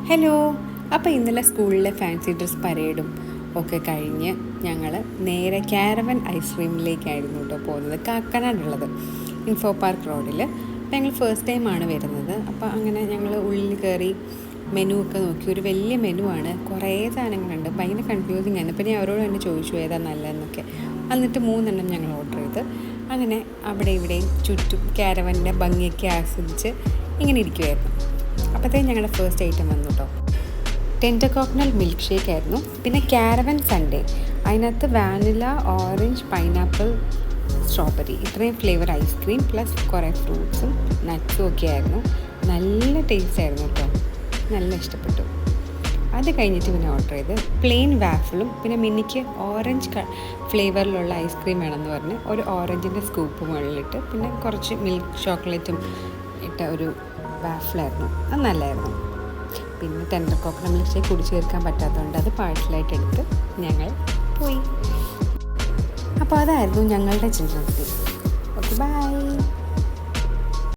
Hello. അപ്പോൾ ഇന്നലെ സ്കൂളിലെ ഫാൻസി ഡ്രസ് പരേഡും ഒക്കെ കഴിഞ്ഞ് ഞങ്ങൾ നേരെ കാരവൻ ഐസ്ക്രീമിലേക്കായിരുന്നു കേട്ടോ പോകുന്നത്. കാക്കനാടുള്ളത്, ഇൻഫോ പാർക്ക് റോഡിൽ. അപ്പോൾ ഞങ്ങൾ ഫസ്റ്റ് ടൈമാണ് വരുന്നത്. അപ്പോൾ അങ്ങനെ ഞങ്ങൾ ഉള്ളിൽ കയറി മെനു ഒക്കെ നോക്കി. ഒരു വലിയ മെനു ആണ്, കുറേ സാധനങ്ങളുണ്ട്. ഭയങ്കര കൺഫ്യൂസിങ് ആണ്. പിന്നെ അവരോട് തന്നെ ചോദിച്ചു ഏതാ നല്ലതെന്നൊക്കെ. എന്നിട്ട് 3 ഞങ്ങൾ ഓർഡർ ചെയ്ത് അങ്ങനെ അവിടെ ഇവിടെയും ചുറ്റും കാരവൻ്റെ ഭംഗിയൊക്കെ ആസ്വദിച്ച് ഇങ്ങനെ ഇരിക്കുമായിരുന്നു. അപ്പോഴത്തേക്കും ഞങ്ങളുടെ ഫസ്റ്റ് ഐറ്റം വന്നു കേട്ടോ. ടെൻഡർ കോക്കനട്ട് മിൽക്ക് ഷേക്ക് ആയിരുന്നു. പിന്നെ കാരവൻ സൺഡേ, അതിനകത്ത് വാനില, ഓറഞ്ച്, പൈനാപ്പിൾ, സ്ട്രോബെറി, ഇത്രയും ഫ്ലേവർ ഐസ്ക്രീം പ്ലസ് കുറേ ഫ്രൂട്ട്സും നട്ട്സും ഒക്കെ ആയിരുന്നു. നല്ല ടേസ്റ്റ് ആയിരുന്നു കേട്ടോ, നല്ല ഇഷ്ടപ്പെട്ടു. അത് കഴിഞ്ഞിട്ട് പിന്നെ ഓർഡർ ചെയ്ത് പ്ലെയിൻ വാഫിളും പിന്നെ മിനിക്ക് ഓറഞ്ച് ഫ്ലേവറിലുള്ള ഐസ്ക്രീം വേണമെന്ന് പറഞ്ഞ് ഒരു ഓറഞ്ചിൻ്റെ സ്കൂപ്പ് മുകളിലിട്ട് പിന്നെ കുറച്ച് മിൽക്ക് ചോക്ലേറ്റും ഇട്ട ഒരു വാഫിളായിരുന്നു. അത് നല്ലതായിരുന്നു. പിന്നെ ടെൻഡർ കോക്കനട്ട് മിൽക്ക് ഷേക്ക് കുടിച്ച് ചേർക്കാൻ പറ്റാത്തതുകൊണ്ട് അത് പാഴ്സലായിട്ട് എടുത്ത് ഞങ്ങൾ പോയി. അപ്പോൾ അതായിരുന്നു ഞങ്ങളുടെ ചിൽഡ്രൻസ് ഡേ. Okay, by.